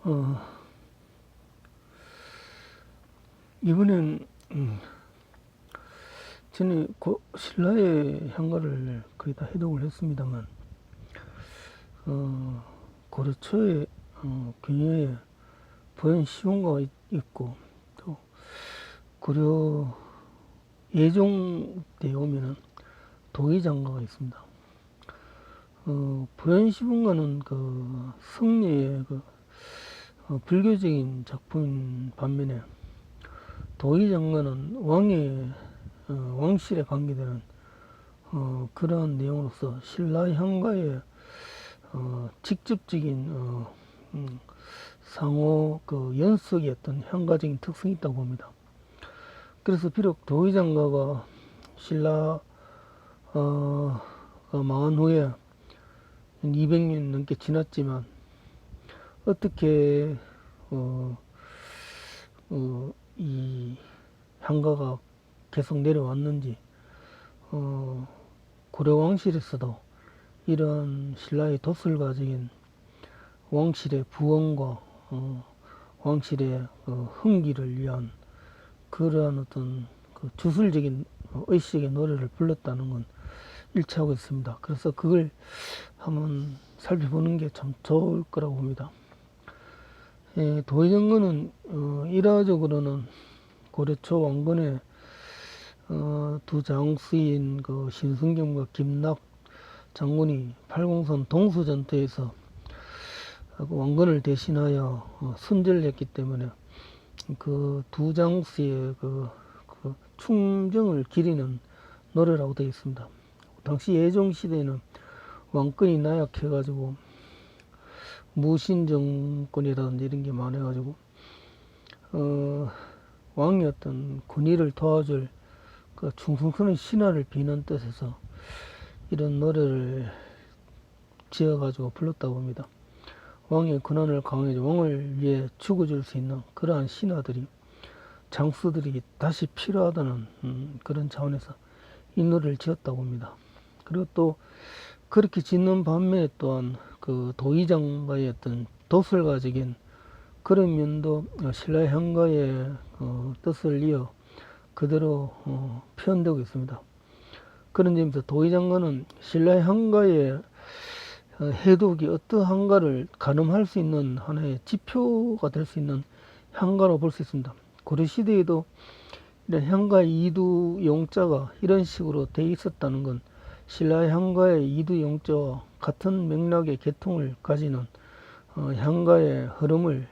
어, 이번엔 전에 신라의 향가를 거의 다 해독을 했습니다만 고려초에 경야에 보현 시원가가 있고 또 고려 예종 때 오면은 도의장가가 있습니다. 보현 시원가는 그 성리의 불교적인 작품인 반면에 도의장가는 왕실에 관계되는 그러한 내용으로서 신라 향가의 직접적인 상호 연속의 어떤 향가적인 특성이 있다고 봅니다. 그래서 비록 도의장가가 신라가 망한 후에 200년 넘게 지났지만 어떻게 이 향가가 계속 내려왔는지 고려 왕실에서도 이러한 신라의 도술가적인 왕실의 부원과 왕실의 흥기를 위한 그러한 어떤 주술적인 의식의 노래를 불렀다는 건 일치하고 있습니다. 그래서 그걸 한번 살펴보는 게 참 좋을 거라고 봅니다. 도의정거는 일화적으로는 고려초 왕건의 두 장수인 신승겸과 김낙 장군이 팔공산 동수전투에서 왕건을 대신하여 순절을 했기 때문에 그 두 장수의 충정을 기리는 노래라고 되어 있습니다. 당시 예종시대에는 왕권이 나약해가지고 무신정권이라든지 이런 게 많아가지고 왕의 어떤 군의를 도와줄 충성스러운 신하를 비는 뜻에서 이런 노래를 지어가지고 불렀다고 합니다. 왕의 권한을 강화해 왕을 위해 죽어줄 수 있는 그러한 신하들이 장수들이 다시 필요하다는 그런 차원에서 이 노래를 지었다고 합니다. 그리고 또 그렇게 짓는 반면에 또한 그 도의장가의 어떤 도술가적인 그런 면도 신라 향가의 뜻을 이어 그대로 표현되고 있습니다. 그런 점에서 도의장가는 신라 향가의 해독이 어떠한가를 가늠할 수 있는 하나의 지표가 될 수 있는 향가로 볼 수 있습니다. 고려시대에도 이런 향가의 이두 용자가 이런 식으로 되어 있었다는 건 신라 향가의 이두 용자와 같은 맥락의 계통을 가지는 향가의 흐름을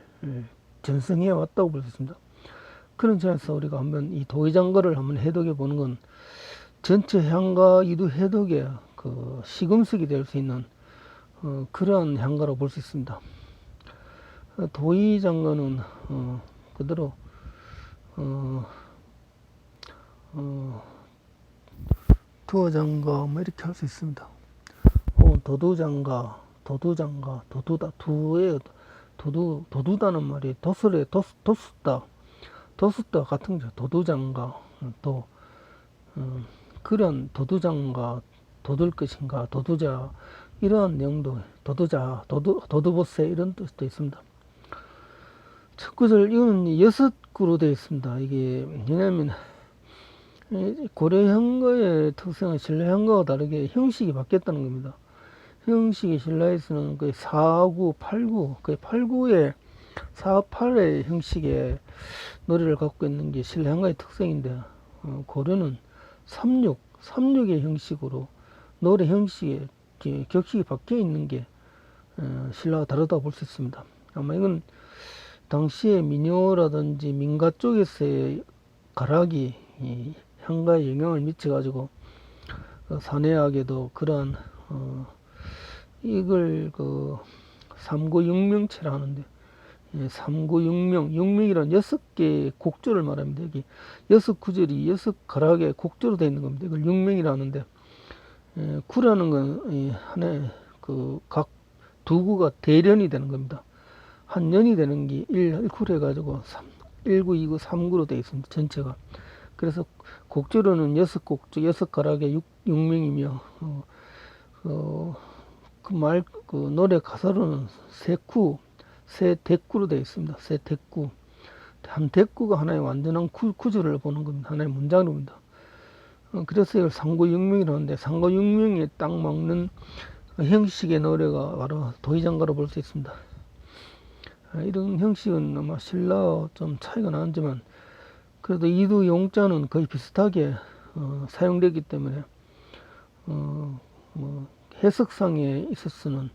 전승해 왔다고 볼 수 있습니다. 그런 점에서 우리가 한번 이 도의장가를 한번 해독해 보는 건 전체 향가 이두 해독의 시금석이 될 수 있는 그러한 향가로 볼 수 있습니다. 도의장가는 그대로 두어장가 뭐 이렇게 할 수 있습니다. 도두장가, 도두장가, 도두다, 도두다는 말이 도술의 도수다 같은 거죠. 도두장가, 또 그런 도두장가, 도둘 것인가, 도두자 이러한 내용도 도두자, 도두보세 이런 뜻도 있습니다. 첫 구절 이거는 6구로 되어 있습니다. 이게 왜냐하면 고려 향가의 특성은 신라 향가와 다르게 형식이 바뀌었다는 겁니다. 형식이 신라에서는 거의 4구, 8구, 거의 8구의 4, 8의 형식의 노래를 갖고 있는 게 신라 향가의 특성인데 고려는 36의 형식으로 노래 형식의 격식이 바뀌어 있는 게 신라와 다르다고 볼 수 있습니다. 아마 이건 당시에 민요라든지 민가 쪽에서의 가락이 향가에 영향을 미쳐가지고 사내악에도 그러한 이걸 삼구육명체라 하는데 삼구육명, 육명이란 6개의 곡조를 말합니다. 여기 6구절이 6가락의 곡조로 되어 있는 겁니다. 이걸 육명이라 하는데 구라는 건 하나의 각 두 구가 대련이 되는 겁니다. 한 년이 되는 게 1구로 해가지고 1구, 2구, 3구로 되어 있습니다. 전체가. 그래서 곡조로는 6곡조, 6가락의 6명이며 노래 가사로는 3구, 세 대꾸로 되어 있습니다. 세 대꾸. 한 대꾸가 하나의 완전한 구조를 보는 겁니다. 하나의 문장입니다. 그래서 이걸 상고육명이라고 하는데, 상고육명에 딱 맞는 형식의 노래가 바로 도의장가로 볼 수 있습니다. 이런 형식은 아마 신라와 좀 차이가 나지만 그래도 이두 용자는 거의 비슷하게 사용되기 때문에 뭐 해석상에 있어서는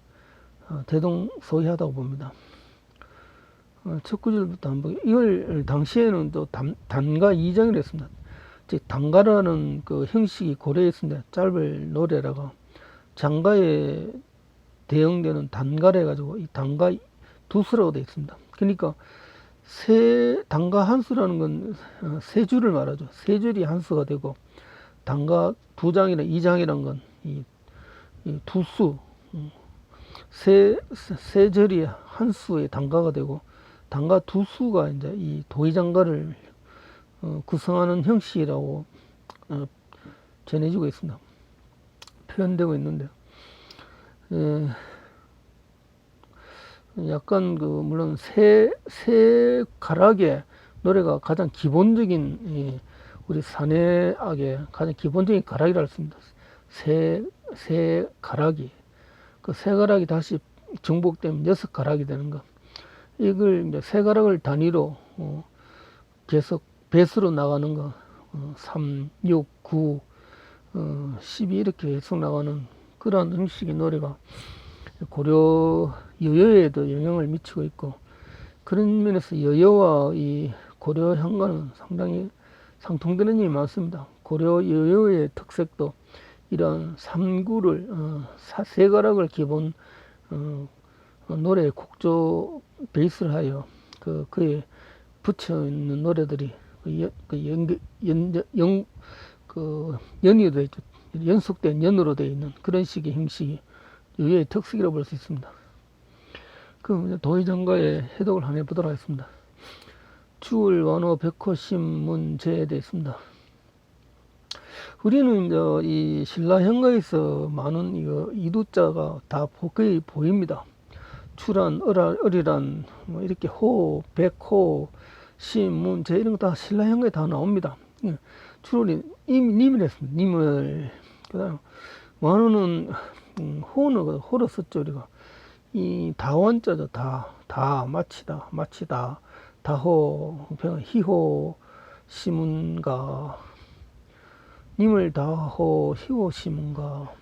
대동소이하다고 봅니다. 첫 구절부터 한번, 이걸 당시에는 또 단가 2장이라 했습니다. 즉 단가라는 그 형식이 고려에 있습니다. 짧을 노래라가 장가에 대응되는 단가를 해가지고 이 단가 두수라고 되어 있습니다. 그러니까 단가 한 수라는 건 세 줄을 말하죠. 세 줄이 한 수가 되고, 단가 두 장이나 2장이란 건 이 두 수, 세 절이 한 수의 단가가 되고, 단가 두 수가 이제 이 도의장가를 구성하는 형식이라고 전해지고 있습니다. 표현되고 있는데, 약간 물론 세 가락의 노래가 가장 기본적인, 우리 사내악의 가장 기본적인 가락이라 했습니다. 세 가락이, 그 세 가락이 다시 정복되면 6가락이 되는 거. 이걸 이제 세 가락을 단위로 계속 배수로 나가는 거, 3, 6, 9, 12 이렇게 계속 나가는 그러한 형식의 노래가 고려 여여에도 영향을 미치고 있고, 그런 면에서 여여와 이 고려 향과는 상당히 상통되는 점이 많습니다. 고려 여여의 특색도 이런 3구를 세 가락을 기본 노래 곡조 베이스를 하여 그에 붙여 있는 노래들이 연이로 되어 있죠. 연속된 연으로 되어 있는 그런 식의 형식이 여여의 특색이라고 볼 수 있습니다. 그럼 도의장가의 해독을 한번 해보도록 하겠습니다. 주울, 완호, 백호, 신문, 제에 되어 있습니다. 우리는 이제 이 신라현가에서 많은 이두자가 다 거의 보입니다. 출한, 어리란, 뭐 이렇게 호, 백호, 신, 문, 제 이런 거 다 신라현가에 다 나옵니다. 출이 님을 했습니다. 님을. 그 다음, 완호는, 호로 썼죠, 우리가. 이 다원자죠. 마치다, 다호, 희호, 시문가, 님을 다호, 희호, 시문가,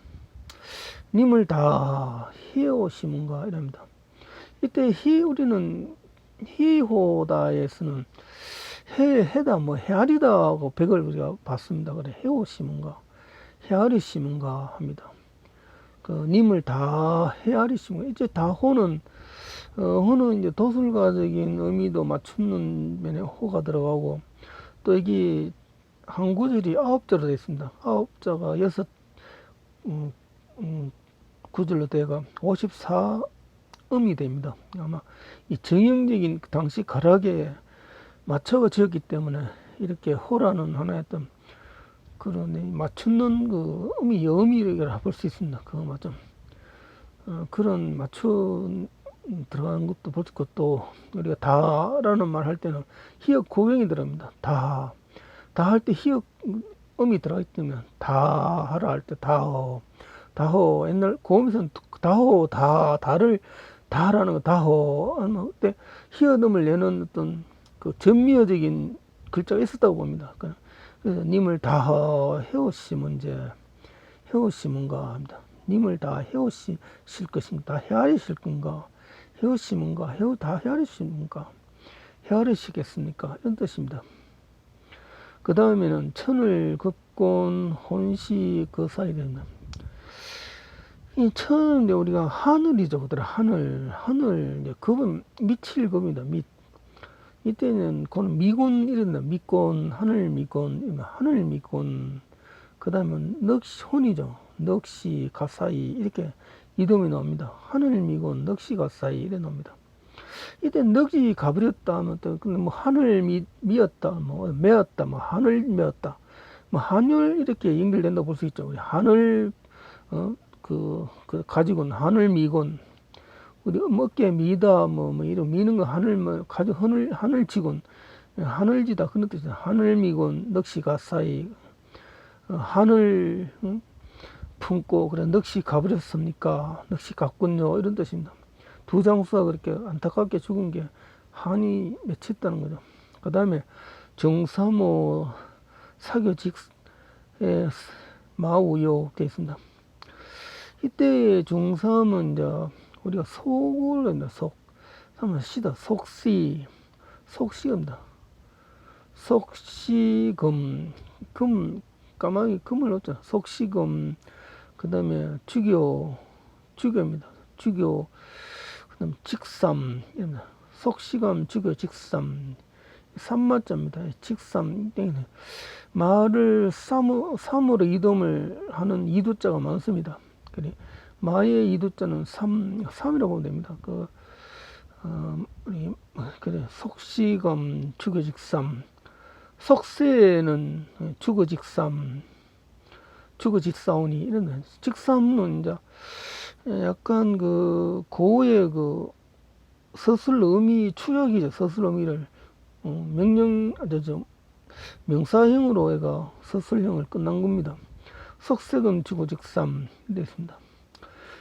님을 다, 희호, 시문가, 이랍니다. 이때 우리는 희호다에서는 해다, 헤아리다 하고 백을 우리가 봤습니다. 그래, 해오 시문가, 헤아리 시문가 합니다. 님을 다 헤아리시고, 이제 다호는 호는 이제 도술가적인 의미도 맞추는 면에 호가 들어가고, 또 여기 한 구절이 9자로 되어 있습니다. 9자가 6구절로 되어가 54음이 됩니다. 아마 이 정형적인 당시 가락에 맞춰가 지었기 때문에 이렇게 호라는 하나의 어떤 그런 맞추는 음이 여음이라 볼 수 있습니다. 그거 좀 그런 맞춘 들어가는 것도 볼 수 있고, 또 우리가 다라는 말 할 때는 히읗 고경이 들어갑니다. 다 할 때 히읗 음이 들어가기 때문에 다하라 할 때 다호 옛날 고음에서는 다호 다를 다라는 거 다호 하면 그때 히읗 음을 내는 어떤 그 전미어적인 글자가 있었다고 봅니다. 그래서 님을 다 헤오시문제, 헤오시문가 합니다. 님을 다 헤오실 것인가, 다 헤아리실 건가, 헤오시문가, 다 헤아리시문가, 헤아리시겠습니까? 이런 뜻입니다. 그 다음에는 천을 급곤 혼시 그 사이 됩니다. 이 천은 우리가 하늘이죠. 그들 하늘 이제 급은 미칠 급입니다. 이때는 그건 미곤 이런다. 미곤, 하늘 미곤. 그 다음은 넋이 혼이죠. 넋이 가사이 이렇게 이름이 나옵니다. 하늘 미곤, 넋이 가사이 이래 나옵니다. 이때 넋이 가버렸다 하면 또 근데 하늘 미었다, 매었다, 하늘 매었다, 한율 이렇게 연결된다고 볼 수 있죠. 하늘 가지고는 하늘 미곤, 우리 어깨 미다, 이런 미는 거 하늘, 가져, 하늘지군, 하늘지다, 그런 뜻이죠. 하늘 미군, 넋이 가사이, 하늘, 품고, 그래, 넋이 가버렸습니까? 넋이 갔군요. 이런 뜻입니다. 두 장수가 그렇게 안타깝게 죽은 게 한이 맺혔다는 거죠. 그 다음에 정삼호 사교직에 마우요 되어 있습니다. 이때 중삼은 이제 우리가 속을 합니다. 속. 한번 시다. 속시입니다. 속시금. 까마귀 금을 넣었잖아. 속시금. 그 다음에 주교입니다. 주교. 그 다음 직삼. 이랍니다. 속시금, 주교, 직삼. 삼마자입니다. 직삼. 마를 삼으로 이동을 하는 이두자가 많습니다. 그래. 마의 이두자는 3이라고 보면 됩니다. 그래. 속시금, 주거직삼. 속세는 주거직삼, 주거직사오니, 이런, 직삼은 이제 약간 고의 서술 의미 추격이죠. 서술 의미를, 명사형으로 해가 서술형을 끝난 겁니다. 속세금, 주거직삼, 됐습니다.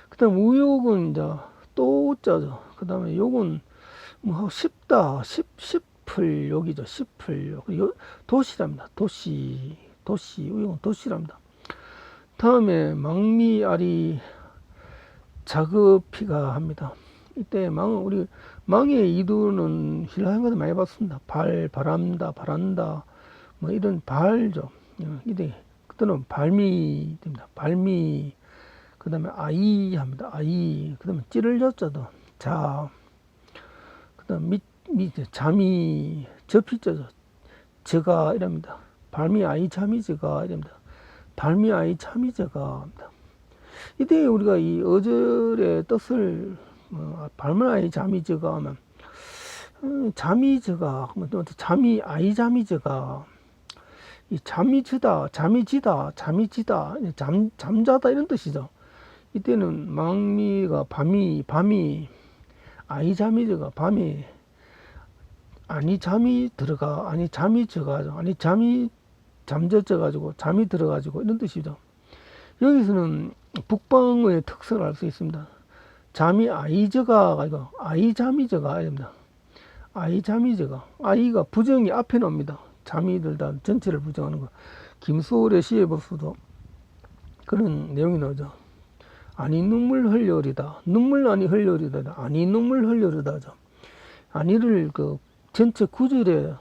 그 다음 우욕은 이제 또자죠. 그 다음에 욕은 쉽다, 싶을 욕이죠. 싶을 욕. 도시랍니다. 도시, 우욕은 도시랍니다. 다음에 망미아리 자급히가 합니다. 이때 우리 망의 이두는 신라한가도 많이 봤습니다. 바란다, 이런 발죠. 이때 그때는 발미 됩니다. 발미. 그 다음에 아이 합니다. 아이. 그 다음에 찌를 젖자도 자. 그 다음 잠이 접히자죠. 저가 이랍니다. 발미 아이 잠이 저가 이랍니다. 발미 아이 잠이 저가 합니다. 이때 우리가 이 어절의 뜻을 발미 아이 잠이 저가 하면 잠이 저가 잠이 아이 잠이 저가 이 잠이 지다 잠자다 이런 뜻이죠. 이때는 망미가 밤이 아이 잠이 저가 밤에 아니 잠이 들어가 아니 잠이 저가죠. 아니 잠이 잠젖어 가지고 잠이 들어 가지고 이런 뜻이죠. 여기서는 북방의 특성을 알 수 있습니다. 잠이 아이 저가 아니고 아이 잠이 저가 됩니다. 아이 잠이 저가 아이가 부정이 앞에 나옵니다. 잠이 들다 전체를 부정하는 거. 김소월의 시에 보서도 그런 내용이 나오죠. 아니 눈물 흘려리다. 눈물 아니 흘려리다. 아니 눈물 흘려리다죠. 아니를 전체 구절에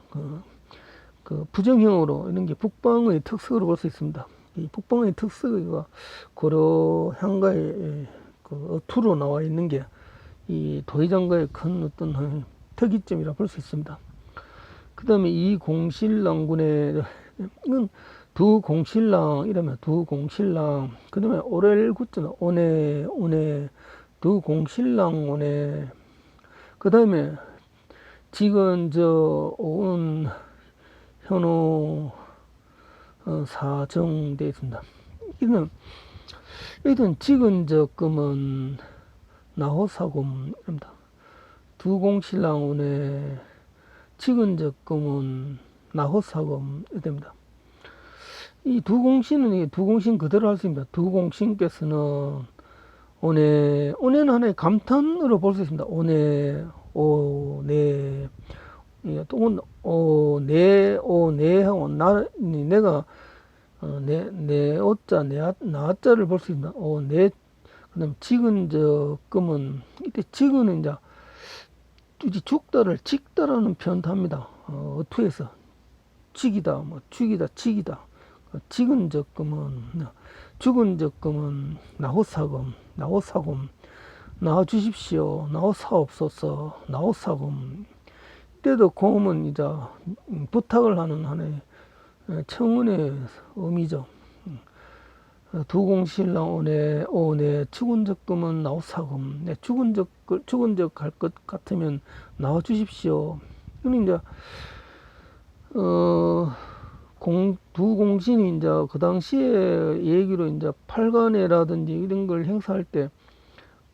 부정형으로 이런 게 북방의 특색으로 볼 수 있습니다. 이 북방의 특색이 고려 향가의 어투로 나와 있는 게 이 도의장가의 큰 어떤 특이점이라 볼 수 있습니다. 그 다음에 이 공신랑군의 두 공신랑 이러면 두 공신랑 그 다음에 오렐 굿잖아 오네 두 공신랑 오네 그 다음에 지금 온 현호 사정 되어 있습니다. 이는 지금 금은 나호사곰입니다. 두 공신랑 오네 지금 금은 나호사곰 됩니다. 이 두 공신은 두 공신 그대로 할 수 있습니다. 두 공신께서는 오네는 하나의 감탄으로 볼 수 있습니다. 오네 또 오네 하고 내가 내 오자 나자를 볼 수 있습니다. 그다음 지근 금은 이때 지근은 이제 죽다를 찍다라는 표현도 합니다. 어투에서 찍이다 치기다 죽은 적금은 나호사금 나와주십시오 나호사옵소서 나호사금 이때도 곰은 이제 부탁을 하는 하나의 청은의 의미죠. 두 공신랑 오네 죽은 적금은 나호사금 죽은 적 할 것 같으면 나와주십시오. 이는 이제 두 공신이 이제 그 당시에 얘기로 이제 팔관회라든지 이런 걸 행사할 때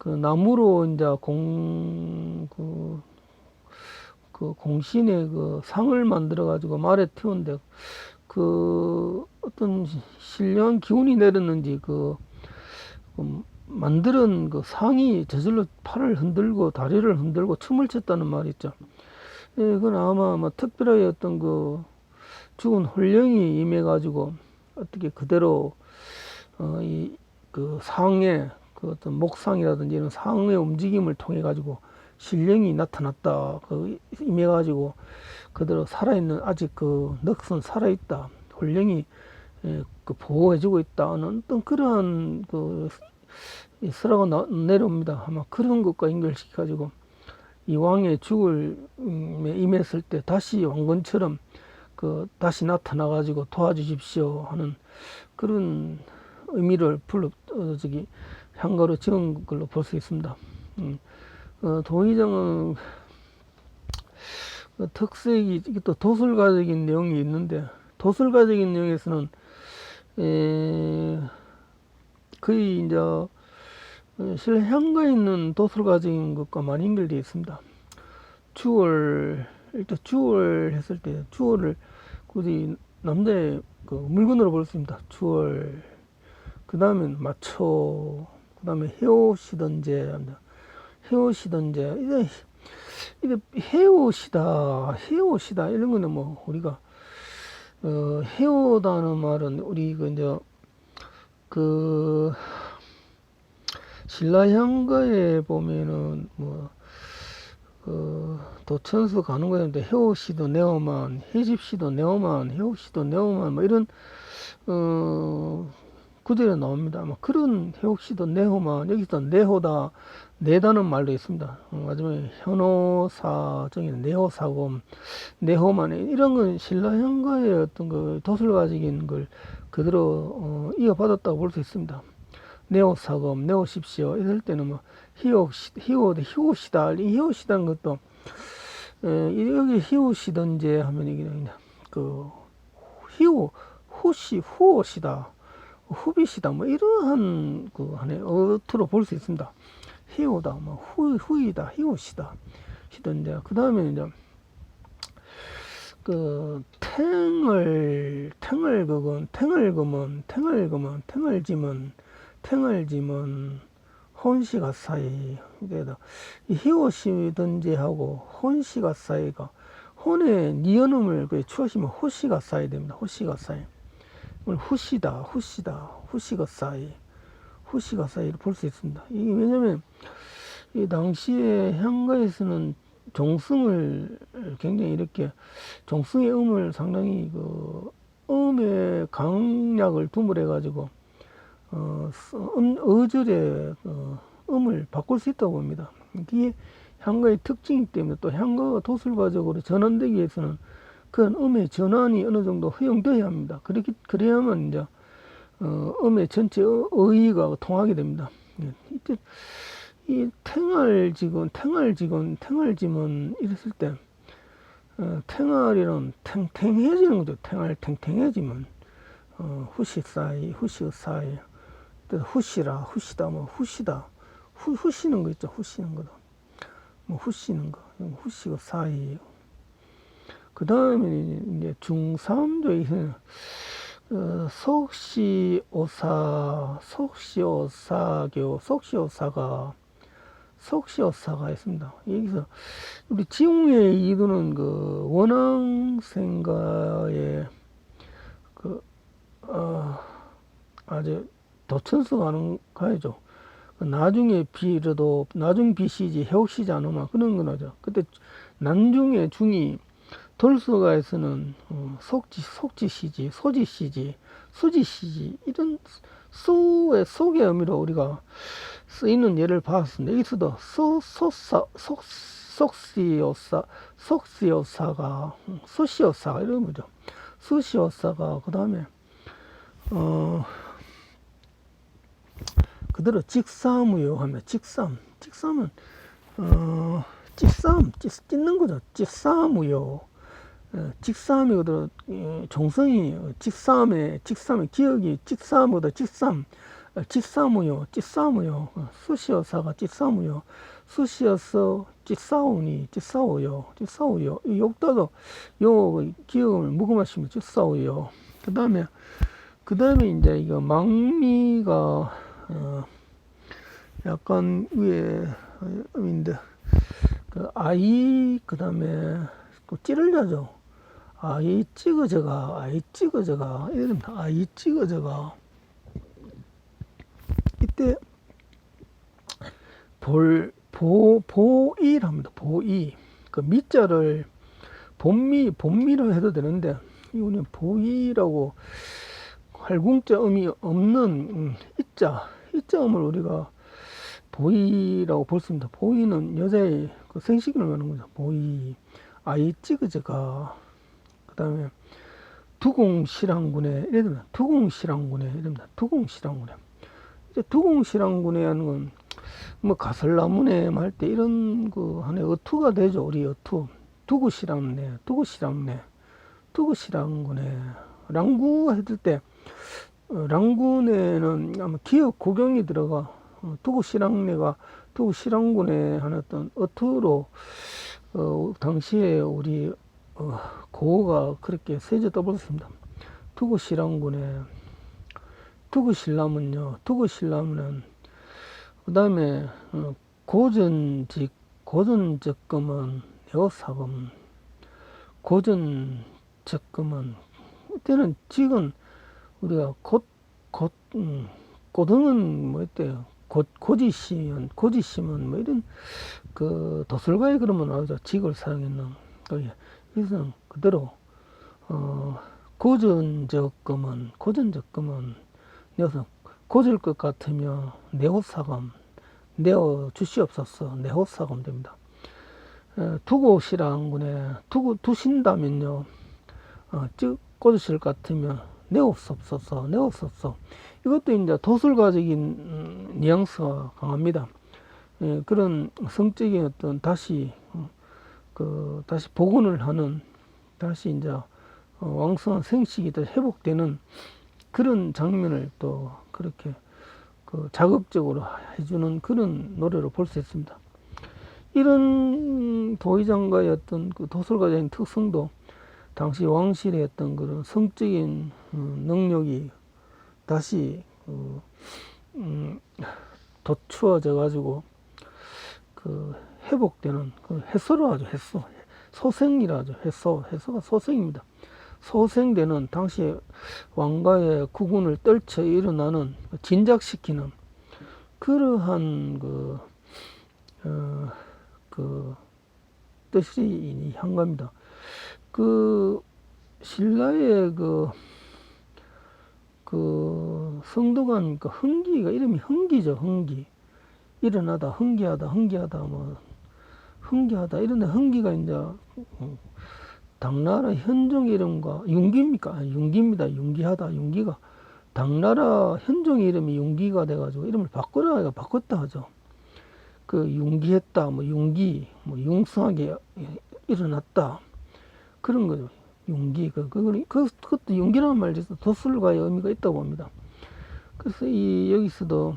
그 나무로 이제 그 공신의 그 상을 만들어 가지고 말에 태운데 그 어떤 신령한 기운이 내렸는지 만드는 그 상이 저절로 팔을 흔들고 다리를 흔들고 춤을 췄다는 말이 있죠. 예, 그건 아마 특별하게 어떤 그 죽은 홀령이 임해 가지고 어떻게 그대로 이 그 상의 그 어떤 목상이라든지 이런 상의 움직임을 통해 가지고 신령이 나타났다. 그 임해 가지고 그대로 살아있는 아직 그 넋은 살아있다. 홀령이 그 보호해주고 있다는 어떤 그러한 그 설화가 내려옵니다. 아마 그런 것과 연결시켜 가지고 이 왕의 죽을 임했을 때 다시 왕건처럼 그 다시 나타나 가지고 도와주십시오 하는 그런 의미를 향가로 지은 걸로 볼 수 있습니다. 도의정은 특색이 이게 또 도술가적인 내용이 있는데 도술가적인 내용에서는 거의 이제 실내 향가에 있는 도술가적인 것과 많이 연결되어 있습니다. 일단 주월 했을 때 주월을 굳이 남자의 그 물건으로 볼 수 있습니다. 주월, 그 다음에 마초, 그 다음에 해오시던제, 이게 해오시다 이런 거는 뭐 우리가 해오다는 말은 우리 그 신라향가에 보면은 도천수 가는 거였는데 해오시도 네오만, 해집시도 네오만, 해오시도 네오만 뭐 이런 구절에 나옵니다. 그런 해옥시도 네호만 여기서 네호다 네다는 말도 있습니다. 마지막에 현호사정인 네호사곰 네호만 이런 건 신라향가의 어떤 그 도술가적인 걸 그대로 이어받았다고 볼 수 있습니다. 네오사검, 네오십시오 이럴 때는 희오시다 희오시다는 것도 여기 희오시던제 하면 이게 그 후오시다 후비시다 이러한 그 하나의 어투로 볼 수 있습니다. 희오다 후이다 희오시다 시던제. 그 다음에 이제 그 탱을지면 혼시가 사이 희오시던제하고 혼시가 사이가 혼의 니은음을 추하시면 호시가 사이 됩니다. 호시가 사이 후시가 사이를 볼 수 있습니다. 이게 왜냐면 이 당시에 향가에서는 종승을 굉장히 이렇게 종승의 음을 상당히 그 음의 강약을 두물해 가지고 어절의 음을 바꿀 수 있다고 봅니다. 이게 향가의 특징이기 때문에 또 향가가 도술가적으로 전환되기 위해서는 그런 음의 전환이 어느 정도 허용되어야 합니다. 그래야만 이제 음의 전체 의의가 통하게 됩니다. 이때 이 탱알지건 이랬을 때 탱알이란 탱탱해지는 거죠. 탱알 탱탱해지면 후시사이 후시다 후시는 거 있죠. 후시는 거다. 후시는 거 후시가 사이. 그 다음에 이제 중3조에서는 속시오사가 있습니다. 여기서 우리 지웅의 이두는 그 원앙생가의 아주 도천수 가야죠. 나중에 나중 비시지 해옥시지 않으면 그런 거죠. 그때 난중에 중이 돌서가에서는 속지시지, 소지시지, 수지시지 이런 수의 속의 의미로 우리가 쓰이는 예를 봤습니다. 여기서도 속시오사가 이런 거죠. 수시오사가 그 다음에 그대로 직사무요 하면 직삼은 찢는 거죠. 직사무요. 직삼이거든. 종성이 직삼의 기억이 직삼보다 직삼 찌싸무요, 찌싸무요. 수시어사가 찌싸무요. 수시어서 찌싸우니, 찌싸우요, 찌싸우요. 이 욕다도 요 기억을 묵음하시면 찌싸우요. 그 다음에 이제 이거 망미가 약간 위에 인데 그 아이 그 다음에 또 찌를 자죠. 아이 찍어져가, 아이 찍어져가, 이럽니다. 아이 찍어져가. 이때 보이랍니다. 보이. 그 미자를 본미로 해도 되는데, 이거는 보이라고 활궁자음이 없는 이자음을 우리가 보이라고 볼 수 있습니다. 보이는 여자의 그 생식을 말하는 거죠. 보이. 아이 찍어져가. 그 다음에 두공실황군에, 이랍니다. 두공실황군에, 이랍니다. 두공실황군에. 이제 두공실황군에 하는 건, 뭐, 가설나무네, 할 때 이런 그, 하나의 어투가 되죠. 우리 어투. 두구실황네, 두구실황네, 두구실황군에. 랑구 했을 때, 랑군에는 아마 기억 고경이 들어가, 두구실황내가 두구실황군에 하는 어떤 어투로, 당시에 우리, 고어가 그렇게 세제 떠버렸습니다. 두구실황군에, 두구실나문요, 두구실나문은, 그 다음에, 고전적금은 내어사금, 고전적금은, 이때는 직은 우리가 고등은 뭐 있대요. 고지시면 뭐 이런 그 도술가에 그러면 나오죠. 직을 사용했는. 그래서 그대로 고전적금은 내어서 고질 것 같으며 내호사금 내어 주시옵소서. 내호사금 됩니다. 두고시랑군에 두신다면요. 꽂으실 것 같으면 내옵소서. 이것도 이제 도술가적인 뉘앙스가 강합니다. 그런 성적인 어떤 다시 복원을 하는, 다시 이제 왕성한 생식이 더 회복되는 그런 장면을 또 그렇게 자극적으로 해주는 그런 노래로 볼 수 있습니다. 이런 도의장가의 어떤 그 도술가적인 특성도 당시 왕실의 어떤 그런 성적인 능력이 다시 돋추어져 가지고 그 회복되는 그 해소로 하죠. 해소. 소생이라 하죠. 해소가 소생입니다. 소생되는 당시 왕가의 국운을 떨쳐 일어나는 진작시키는 그러한 그 뜻이 향가입니다. 그 신라의 그 성도관 그 흥기가 이름이 흥기죠. 흥기. 일어나다, 흥기하다 뭐 흥기하다 이런데 흥기가 이제 당나라 현종 이름과 윤기입니까? 윤기입니다. 윤기하다. 윤기가 당나라 현종 이름이 윤기가 돼가지고 이름을 바꿨다 하죠. 그 윤기했다, 뭐 윤기, 뭐 융성하게 일어났다 그런 거죠. 윤기 그것도 윤기라는 말이 도술가의 의미가 있다고 봅니다. 그래서 여기서도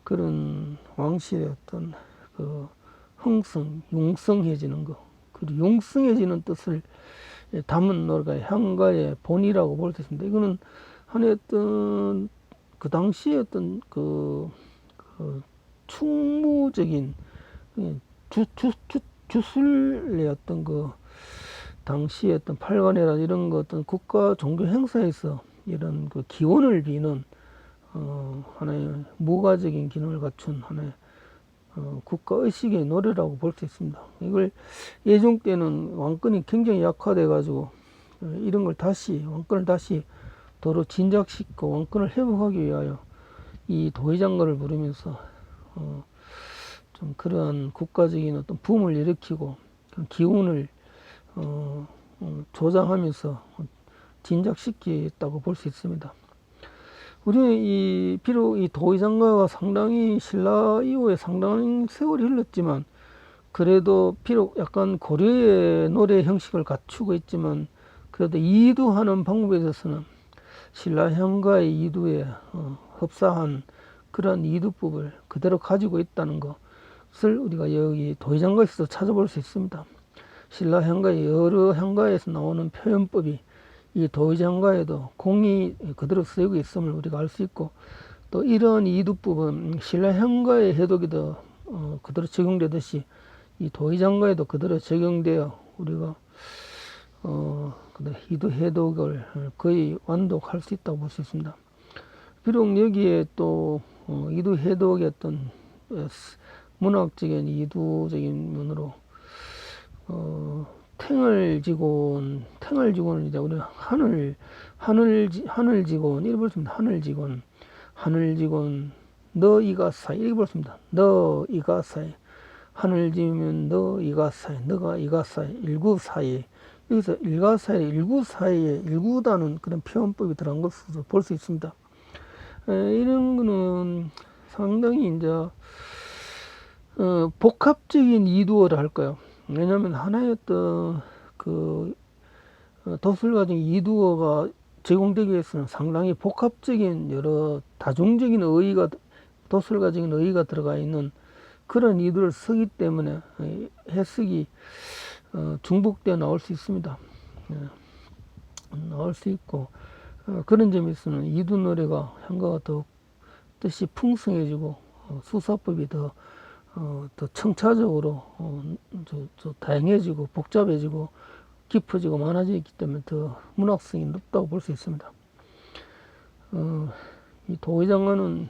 그런 왕실의 어떤 그 흥성, 융성해지는 거, 그리고 융성해지는 뜻을 담은 노래가 향가의 본이라고 볼 수 있습니다. 이거는 하나의 어떤 그 당시의 어떤 그 충무적인 주술의 어떤 그 당시의 어떤 팔관이나 이런 거 어떤 국가 종교 행사에서 이런 그 기원을 비는 하나의 무가적인 기능을 갖춘 하나의 국가의식의 노래라고 볼 수 있습니다. 이걸 예종 때는 왕권이 굉장히 약화돼 가지고 이런 걸 왕권을 다시 도로 진작시키고 왕권을 회복하기 위하여 이 도의장가를 부르면서 좀 그러한 국가적인 어떤 붐을 일으키고 기운을 조장하면서 진작시켰다고 볼 수 있습니다. 우리는 비록 이 도의장가가 상당히 신라 이후에 상당한 세월이 흘렀지만, 그래도 비록 약간 고려의 노래 형식을 갖추고 있지만, 그래도 이두하는 방법에 대해서는 신라 향가의 이두에 흡사한 그런 이두법을 그대로 가지고 있다는 것을 우리가 여기 도의장가에서 찾아볼 수 있습니다. 신라 향가의 여러 향가에서 나오는 표현법이 이 도의장가에도 공이 그대로 쓰이고 있음을 우리가 알 수 있고, 또 이런 이두법은 신라 향가의 해독에도 그대로 적용되듯이 이 도의장가에도 그대로 적용되어 우리가 이두 해독을 거의 완독할 수 있다고 볼 수 있습니다. 비록 여기에 또 이두 해독의 어떤 문학적인 이두적인 면으로 탱을 지고는 이제 우리 하늘지곤 이렇게 볼습니다. 하늘지곤 너 이가사이 이렇게 볼습니다. 너 이가사이 하늘 지으면 너 이가사이 너가 이가사이 일구사이, 여기서 일가사이 일구사이에 일구다는 그런 표현법이 들어간 것으로 볼 수 있습니다. 이런 거는 상당히 이제 복합적인 이두어를 할까요? 왜냐하면 하나의 어떤 그 도술 가정 이두어가 제공되기 위해서는 상당히 복합적인 여러 다중적인 의의가 도술 가정인 의의가 들어가 있는 그런 이두를 쓰기 때문에 해석이 중복되어 나올 수 있습니다. 나올 수 있고, 그런 점에서는 이두 노래가 향가가 더 뜻이 풍성해지고 수사법이 더 청차적으로 다양해지고 복잡해지고 깊어지고 많아지기 때문에 더 문학성이 높다고 볼 수 있습니다. 이 도의장가는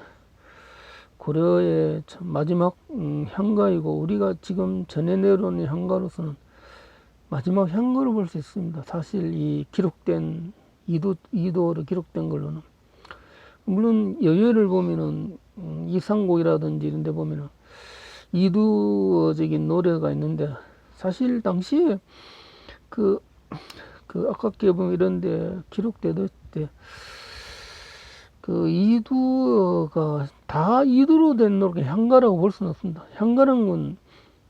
고려의 마지막 향가이고 우리가 지금 전해 내려오는 향가로서는 마지막 향가로 볼 수 있습니다. 사실 이 기록된 이도로 기록된 걸로는, 물론 여유를 보면은 이상곡이라든지 이런 데 보면은 이두어적인 노래가 있는데, 사실 당시에 그 아깝게 보면 이런데 기록되던 때 그 이두어가 다 이두로 된 노래가 향가라고 볼 수는 없습니다. 향가라는 건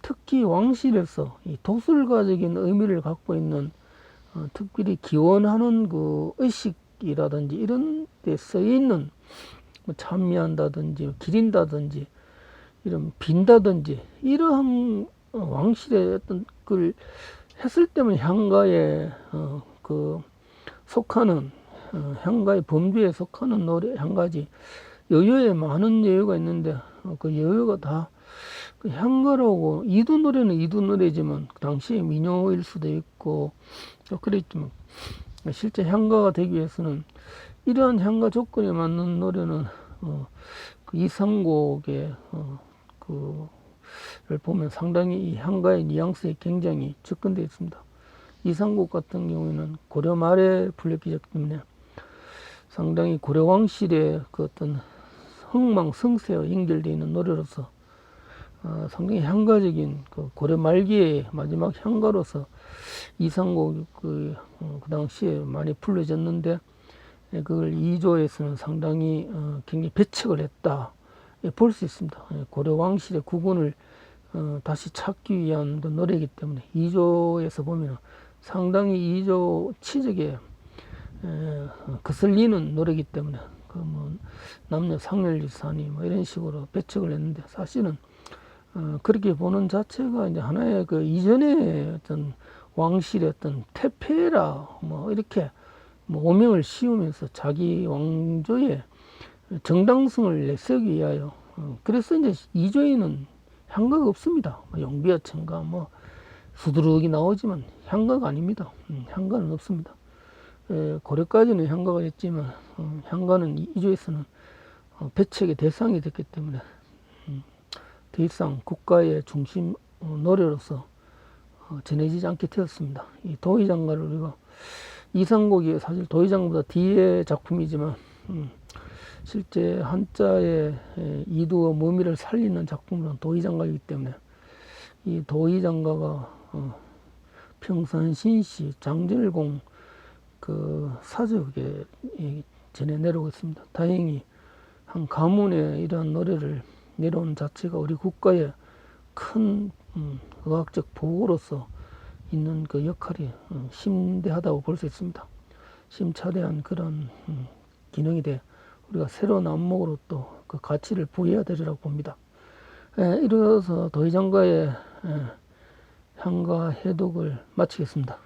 특히 왕실에서 이 도술가적인 의미를 갖고 있는 특별히 기원하는 그 의식이라든지 이런 데 쓰여 있는 뭐 찬미한다든지 기린다든지 이런 빈다든지 이러한 왕실의 어떤 걸 했을 때면 향가에 속하는 향가의 범주에 속하는 노래 향가지, 여유에 많은 여유가 있는데 그 여유가 다 그 향가라고. 이두 노래는 이두 노래지만 그 당시에 민요일 수도 있고 그랬지만, 실제 향가가 되기 위해서는 이러한 향가 조건에 맞는 노래는 그 이상곡의 를 보면 상당히 이 향가의 뉘앙스에 굉장히 접근되어 있습니다. 이상곡 같은 경우에는 고려 말에 불렸기 때문에 상당히 고려 왕실의 그 어떤 흥망성쇠와 연결되어 있는 노래로서 상당히 향가적인 그 고려 말기의 마지막 향가로서 이상곡이 그 당시에 많이 불려졌는데, 그걸 이조에서는 상당히 굉장히 배척을 했다 볼 수 있습니다. 고려 왕실의 국운을 다시 찾기 위한 노래이기 때문에 이조에서 보면 상당히 이조 치적에 거슬리는 노래이기 때문에 뭐 남녀 상렬지사니 뭐 이런 식으로 배척을 했는데, 사실은 그렇게 보는 자체가 이제 하나의 그 이전의 어떤 왕실의 어떤 태폐라 뭐 이렇게 뭐 오명을 씌우면서 자기 왕조의 정당성을 내세우기 위하여 그래서 이제 이조에는 향가가 없습니다. 용비어 청가 뭐 수두룩이 나오지만 향가가 아닙니다. 향가는 없습니다. 고려까지는 향가가 있지만 향가는 이조에서는 배척의 대상이 됐기 때문에 더 이상 국가의 중심 노래로서 전해지지 않게 되었습니다. 이 도의장가를 우리가 이상곡이 사실 도의장보다 뒤의 작품이지만 실제 한자의 이두어 머미를 살리는 작품은 도의장가이기 때문에 이 도의장가가 평산신시 장전일공 그 사적에 전해 내려오고 있습니다. 다행히 한 가문에 이러한 노래를 내려온 자체가 우리 국가의 큰 의학적 보고로서 있는 그 역할이 심대하다고 볼 수 있습니다. 심차대한 그런 기능이 돼 우리가 새로운 안목으로 또 그 가치를 부여해야 되리라고 봅니다. 이로써 도의장과의 향가 해독을 마치겠습니다.